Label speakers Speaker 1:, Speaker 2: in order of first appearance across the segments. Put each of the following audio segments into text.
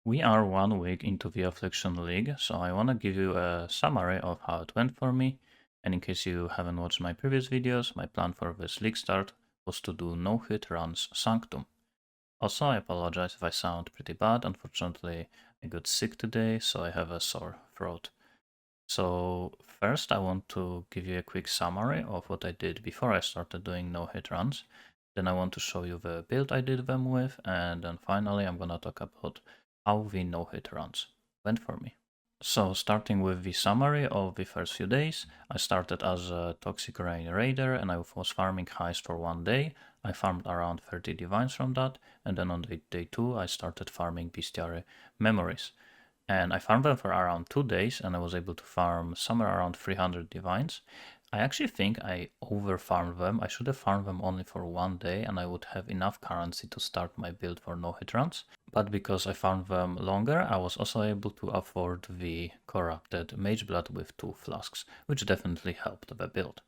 Speaker 1: We are 1 week into the Affliction League, so I want to give you a summary of how it went for me. And in case you haven't watched my previous videos, my plan for this league start was to do No Hit runs Sanctum. Also, I apologize if I sound pretty bad. Unfortunately, I got sick today, so I have a sore throat. So first, I want to give you a quick summary of what I did before I started doing No Hit runs. Then I want to show you the build I did them with, and then finally I'm gonna talk about how the No Hit runs went for me. So starting with the summary of the first few days, I started as a Toxic Rain Raider and I was farming highs for 1 day. I farmed around 30 divines from that, and then on day 2 I started farming Bestiary Memories. And I farmed them for around 2 days and I was able to farm somewhere around 300 divines. I actually think I over farmed them. I should have farmed them only for 1 day and I would have enough currency to start my build for no hit runs. But because I farmed them longer, I was also able to afford the corrupted mage blood with 2 flasks, which definitely helped the build.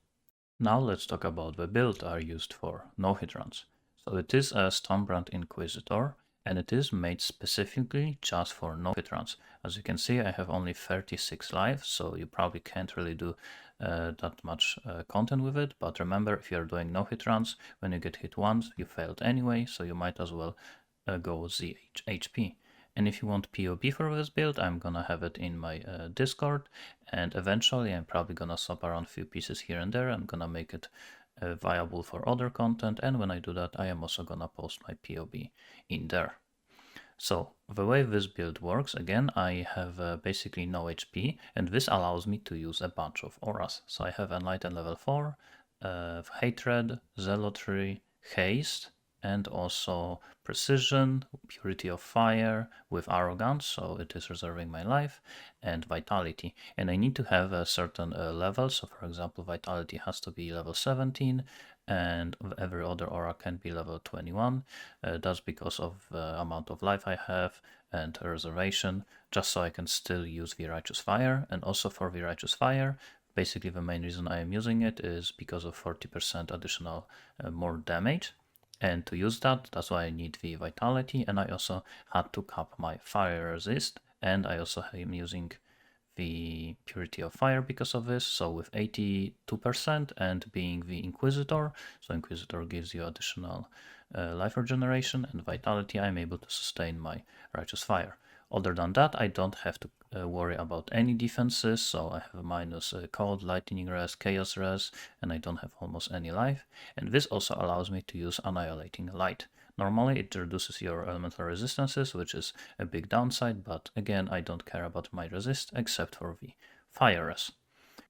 Speaker 1: Now let's talk about the build I used for no hit runs. So it is a Stormbrand Inquisitor, and it is made specifically just for no hit runs. As you can see, I have only 36 lives, so you probably can't really do that much content with it. But remember, if you're doing no hit runs, when you get hit once, you failed anyway, so you might as well go ZH HP. And if you want PoE for this build, I'm gonna have it in my Discord, and eventually I'm probably gonna swap around a few pieces here and there. I'm gonna make it viable for other content, and when I do that, I am also gonna post my PoE in there. So the way this build works, again, I have basically no HP, and this allows me to use a bunch of auras. So I have Enlighten level 4, Hatred, Zealotry, Haste, and also Precision, Purity of Fire with Arrogance, so it is reserving my life, and Vitality. And I need to have a certain level, so for example, Vitality has to be level 17, and every other aura can be level 21. That's because of the amount of life I have and reservation, just so I can still use the Righteous Fire. And also for the Righteous Fire, basically the main reason I am using it is because of 40% additional more damage. And to use that, that's why I need the Vitality, and I also had to cap my Fire Resist, and I also am using the Purity of Fire because of this, so with 82% and being the Inquisitor, so Inquisitor gives you additional life regeneration and vitality, I'm able to sustain my Righteous Fire. Other than that, I don't have to worry about any defenses, so I have a minus cold, lightning res, chaos res, and I don't have almost any life. And this also allows me to use Annihilating Light. Normally it reduces your elemental resistances, which is a big downside, but again, I don't care about my resist except for the fire res.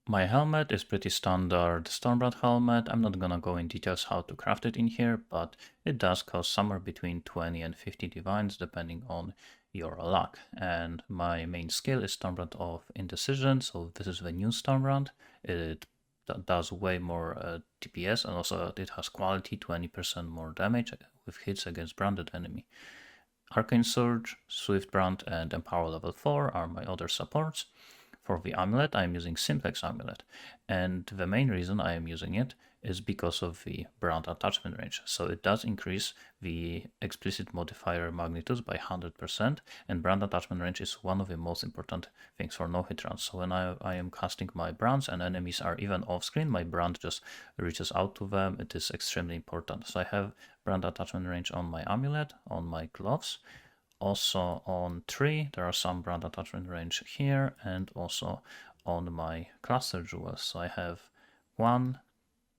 Speaker 1: My helmet is pretty standard Stormbrand helmet. I'm not gonna go in details how to craft it in here, but it does cost somewhere between 20 and 50 divines depending on your luck. And my main skill is Stormbrand of Indecision, so this is the new Stormbrand. It does way more DPS, and also it has quality, 20% more damage with hits against branded enemy. Arcane Surge, Swift Brand, and Empower level 4 are my other supports. For the amulet, I am using Simplex Amulet, and the main reason I am using it is because of the brand attachment range. So it does increase the explicit modifier magnitudes by 100%, and brand attachment range is one of the most important things for no-hit runs. So when I am casting my brands and enemies are even off-screen, my brand just reaches out to them. It is extremely important. So I have brand attachment range on my amulet, on my gloves, also on 3, there are some brand attachment range here, and also on my cluster jewels. So I have 1,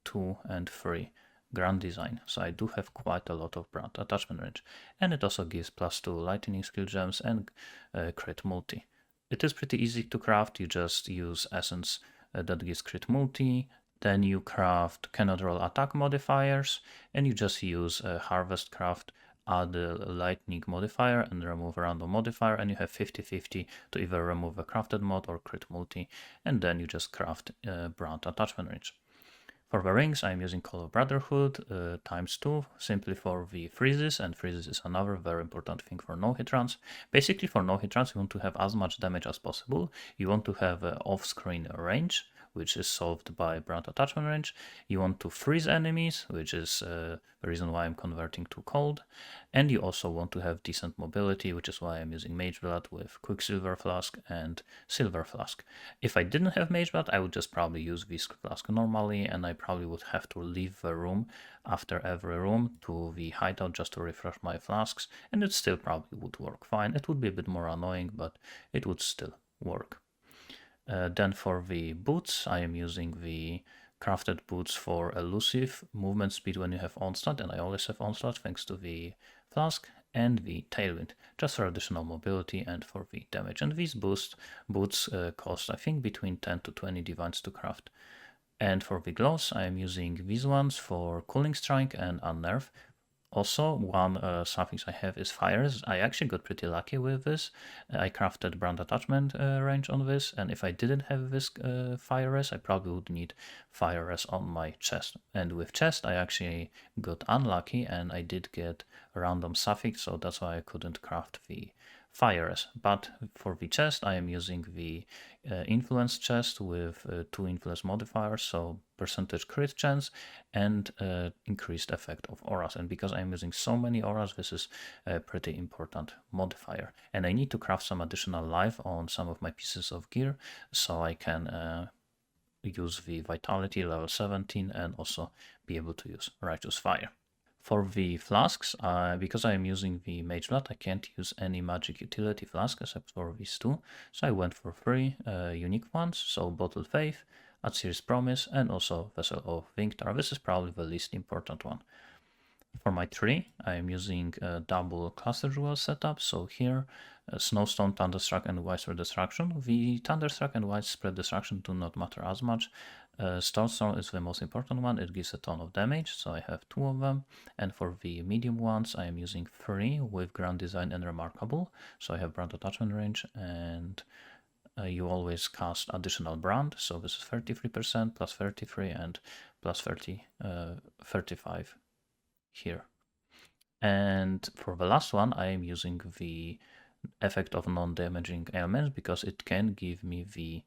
Speaker 1: 2, and 3 grand design. So I do have quite a lot of brand attachment range. And it also gives +2 lightning skill gems and crit multi. It is pretty easy to craft. You just use essence that gives crit multi. Then you craft cannot roll attack modifiers, and you just use harvest craft, add the lightning modifier and remove a random modifier, and you have 50-50 to either remove a crafted mod or crit multi, and then you just craft brand attachment range. For the rings, I'm using Call of Brotherhood ×2, simply for the freezes, and freezes is another very important thing for no-hit runs. Basically, for no-hit runs, you want to have as much damage as possible. You want to have off-screen range, which is solved by brand attachment range. You want to freeze enemies, which is the reason why I'm converting to cold. And you also want to have decent mobility, which is why I'm using Mage Blood with Quicksilver Flask and Silver Flask. If I didn't have Mage Blood, I would just probably use Whisk Flask normally, and I probably would have to leave the room after every room to the hideout just to refresh my flasks, and it still probably would work fine. It would be a bit more annoying, but it would still work. Then for the boots, I am using the crafted boots for elusive movement speed when you have onslaught, and I always have onslaught thanks to the flask, and the tailwind just for additional mobility and for the damage. And these boots cost, I think, between 10 to 20 divines to craft. And for the gloves, I am using these ones for Cooling Strike and Unnerve. Also, one suffix I have is Fires. I actually got pretty lucky with this. I crafted brand attachment range on this, and if I didn't have this Fire Res, I probably would need Fire Res on my chest. And with chest, I actually got unlucky, and I did get a random suffix, so that's why I couldn't craft the Fire Res. But for the chest, I am using the influence chest with 2 influence modifiers, so percentage crit chance and increased effect of auras. And because I'm using so many auras, this is a pretty important modifier. And I need to craft some additional life on some of my pieces of gear so I can use the vitality level 17 and also be able to use Righteous Fire. For the flasks, because I am using the Mage Blood, I can't use any magic utility flask except for these 2. So I went for 3 unique ones, so Bottled Faith, Atsir's Promise, and also Vessel of Vinctar. This is probably the least important one. For my tree, I am using a double cluster jewel setup. So here, Snowstone, Thunderstruck, and Widespread Destruction. The Thunderstruck and Widespread Destruction do not matter as much. Storm is the most important one. It gives a ton of damage, so I have 2 of them. And for the medium ones, I am using 3 with Grand Design and Remarkable. So I have brand attachment range, and you always cast additional brand. So this is 33% plus 33 and plus 35 here. And for the last one, I am using the effect of non-damaging ailments because it can give me the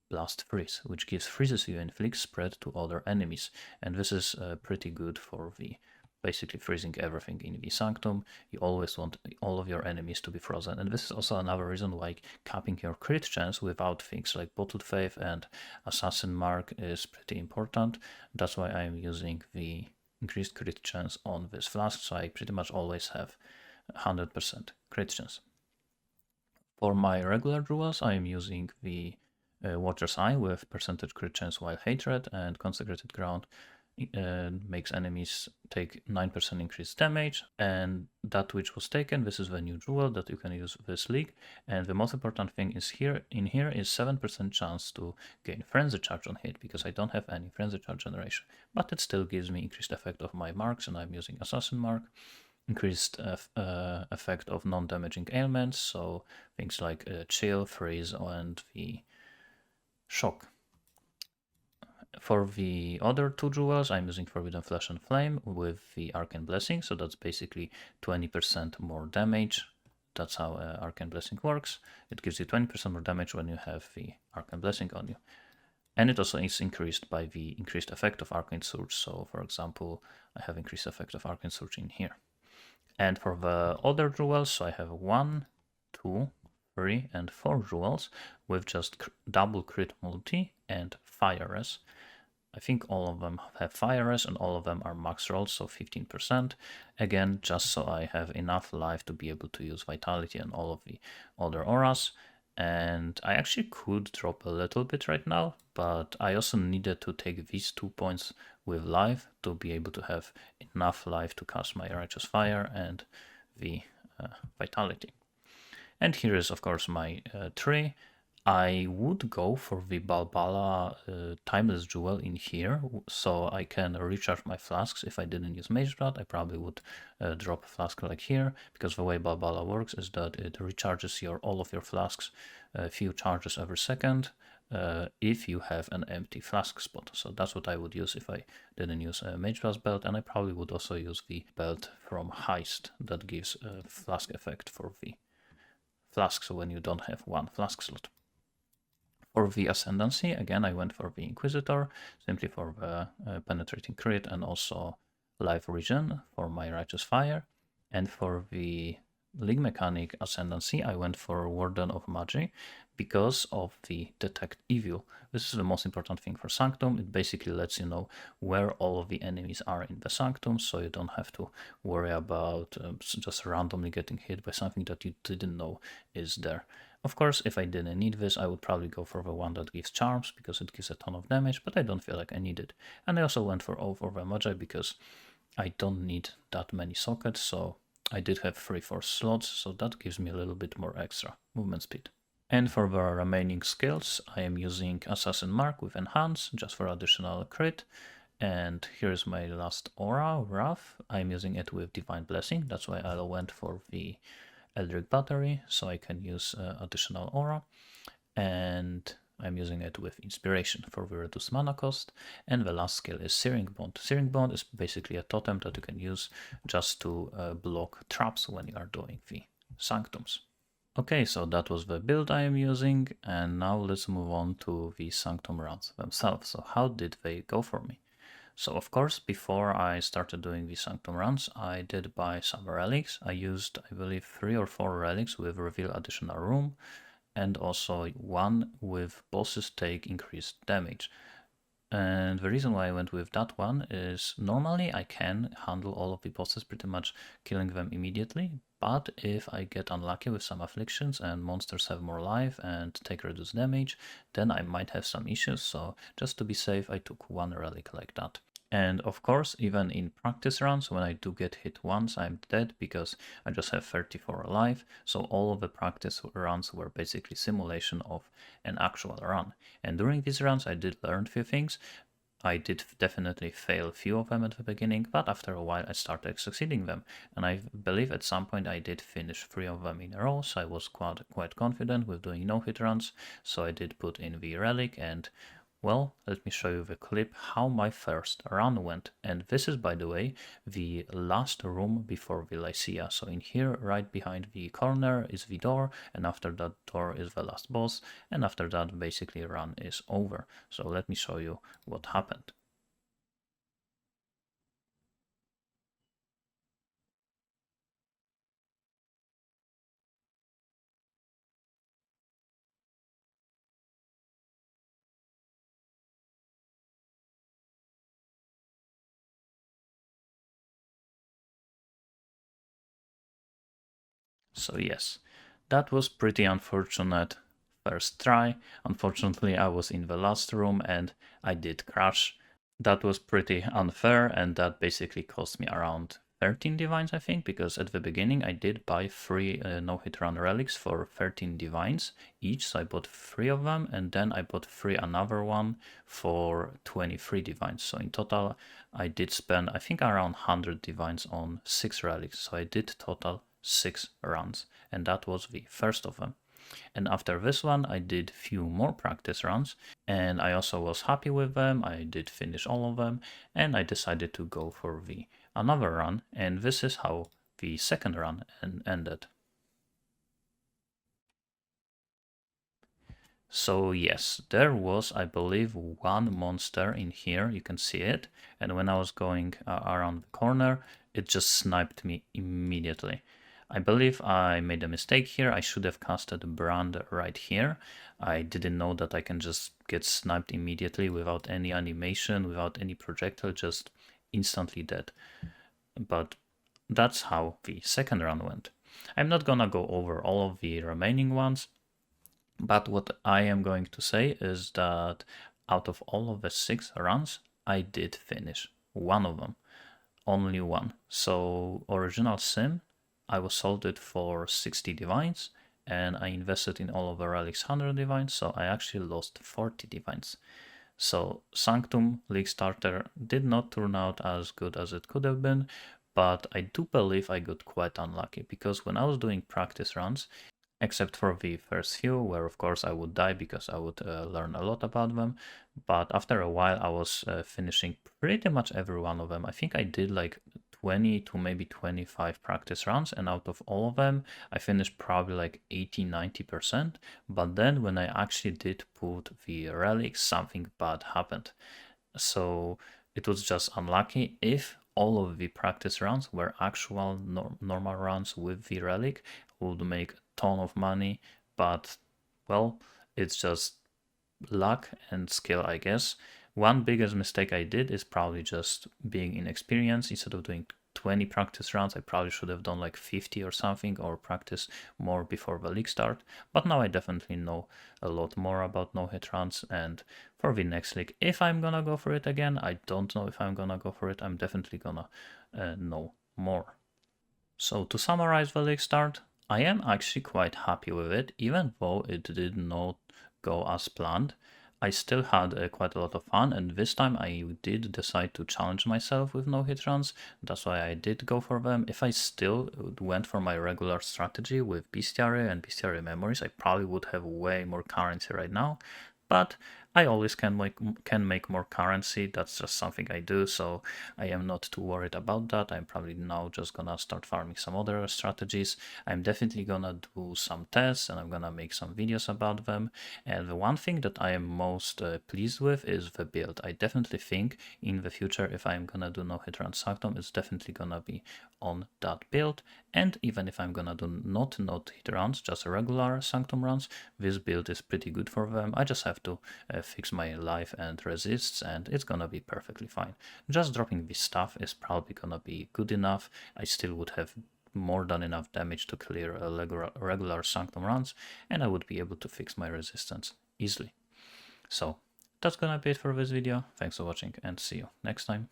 Speaker 1: Blast Freeze, which gives freezes you inflict spread to other enemies. And this is pretty good for the basically freezing everything in the Sanctum. You always want all of your enemies to be frozen. And this is also another reason why capping your crit chance without things like Bottled Faith and Assassin Mark is pretty important. That's why I'm using the increased crit chance on this flask, so I pretty much always have 100% crit chance. For my regular jewels, I am using the Watcher's Eye with percentage crit chance while Hatred, and Consecrated Ground makes enemies take 9% increased damage. And that which was taken, this is the new jewel that you can use this league. And the most important thing is here is 7% chance to gain Frenzy Charge on hit, because I don't have any Frenzy Charge generation, but it still gives me increased effect of my marks, and I'm using Assassin Mark. Increased effect of non-damaging ailments, so things like Chill, Freeze, and the Shock. For the other 2 jewels, I'm using Forbidden Flesh and Flame with the Arcane Blessing, so that's basically 20% more damage. That's how Arcane Blessing works. It gives you 20% more damage when you have the Arcane Blessing on you. And it also is increased by the increased effect of Arcane Surge, so for example, I have increased effect of Arcane Surge in here. And for the other jewels, so I have 1, 2, 3, and 4 jewels with just double crit multi and Fire Res. I think all of them have Fire Res and all of them are max rolls, so 15%. Again, just so I have enough life to be able to use Vitality and all of the other auras. And I actually could drop a little bit right now, but I also needed to take these 2 points with life to be able to have enough life to cast my Righteous Fire and the Vitality. And here is, of course, my tree. I would go for the Balbala Timeless Jewel in here, so I can recharge my flasks. If I didn't use Mage Blood, I probably would drop a flask like here, because the way Balbala works is that it recharges all of your flasks a few charges every second if you have an empty flask spot. So that's what I would use if I didn't use a Mage Blast belt, and I probably would also use the belt from Heist that gives a flask effect for the flask, so when you don't have one flask slot. For the Ascendancy, again, I went for the Inquisitor, simply for the penetrating crit and also life regen for my Righteous Fire. And for the League Mechanic Ascendancy, I went for Warden of Magi because of the Detect Evil. This is the most important thing for Sanctum. It basically lets you know where all of the enemies are in the Sanctum, so you don't have to worry about just randomly getting hit by something that you didn't know is there. Of course, if I didn't need this, I would probably go for the one that gives charms, because it gives a ton of damage, but I don't feel like I need it. And I also went for Oath of the Magi because I don't need that many sockets, so I did have 3-4 slots, so that gives me a little bit more extra movement speed. And for the remaining skills, I am using Assassin Mark with Enhance, just for additional crit. And here's my last aura, Wrath. I'm using it with Divine Blessing, that's why I went for the Eldritch Battery, so I can use additional aura. And I'm using it with Inspiration for the reduced mana cost. And the last skill is Searing Bond. Searing Bond is basically a totem that you can use just to block traps when you are doing the Sanctums. Okay, so that was the build I am using, and now let's move on to the Sanctum runs themselves. So how did they go for me? So of course, before I started doing the Sanctum runs, I did buy some relics. I used, I believe, 3 or 4 relics with Reveal Additional Room, and also one with Bosses Take Increased Damage. And the reason why I went with that one is normally I can handle all of the bosses, pretty much killing them immediately. But if I get unlucky with some afflictions and monsters have more life and take reduced damage, then I might have some issues. So just to be safe, I took one relic like that. And of course, even in practice runs, when I do get hit once, I'm dead because I just have 34 alive. So all of the practice runs were basically simulation of an actual run. And during these runs, I did learn a few things. I did definitely fail a few of them at the beginning, but after a while I started succeeding them. And I believe at some point I did finish 3 of them in a row, so I was quite confident with doing no-hit runs. So I did put in the relic, and well, let me show you the clip how my first run went. And this is, by the way, the last room before the Lycia. So in here, right behind the corner is the door, and after that door is the last boss, and after that basically run is over. So let me show you what happened. So yes, that was pretty unfortunate first try. Unfortunately, I was in the last room and I did crash. That was pretty unfair, and that basically cost me around 13 divines, I think, because at the beginning I did buy 3 no-hit run relics for 13 divines each, so I bought 3 of them, and then I bought 3 another one for 23 divines. So in total I did spend, I think, around 100 divines on 6 relics, so I did total 6 runs, and that was the first of them. And after this one I did few more practice runs, and I also was happy with them. I did finish all of them, and I decided to go for the another run, and this is how the second run ended. So yes, there was, I believe, one monster in here, you can see it, and when I was going around the corner, it just sniped me immediately. I believe I made a mistake here. I should have casted Brand right here. I didn't know that I can just get sniped immediately without any animation, without any projectile, just instantly dead. But that's how the second run went. I'm not gonna go over all of the remaining ones, but what I am going to say is that out of all of the 6 runs, I did finish one of them. Only one. So original sim, I was sold it for 60 divines, and I invested in all of the relics 100 divines, so I actually lost 40 divines. So Sanctum League Starter did not turn out as good as it could have been, but I do believe I got quite unlucky, because when I was doing practice runs, except for the first few, where of course I would die because I would learn a lot about them, but after a while I was finishing pretty much every one of them. I think I did like 20 to maybe 25 practice rounds, and out of all of them I finished probably like 80-90%. But then when I actually did put the relic, something bad happened. So it was just unlucky. If all of the practice rounds were actual normal rounds with the relic, I would make a ton of money. But well, it's just luck and skill, I guess. One biggest mistake I did is probably just being inexperienced. Instead of doing 20 practice rounds, I probably should have done like 50 or something, or practice more before the league start. But now I definitely know a lot more about no-hit runs, and for the next league, if I'm gonna go for it again, I don't know if I'm gonna go for it, I'm definitely gonna know more. So to summarize the league start, I am actually quite happy with it, even though it did not go as planned. I still had quite a lot of fun, and this time I did decide to challenge myself with no-hit runs. That's why I did go for them. If I still went for my regular strategy with bestiary and bestiary memories, I probably would have way more currency right now. But I always can make more currency. That's just something I do, so I am not too worried about that. I'm probably now just gonna start farming some other strategies. I'm definitely gonna do some tests, and I'm gonna make some videos about them. And the one thing that I am most pleased with is the build. I definitely think in the future, if I'm gonna do No Hit Sanctum, it's definitely gonna be on that build. And even if I'm gonna do not hit rounds, just regular Sanctum runs, this build is pretty good for them. I just have to fix my life and resists, and it's gonna be perfectly fine. Just dropping this stuff is probably gonna be good enough. I still would have more than enough damage to clear a regular Sanctum runs, and I would be able to fix my resistance easily. So that's gonna be it for this video. Thanks for watching, and see you next time.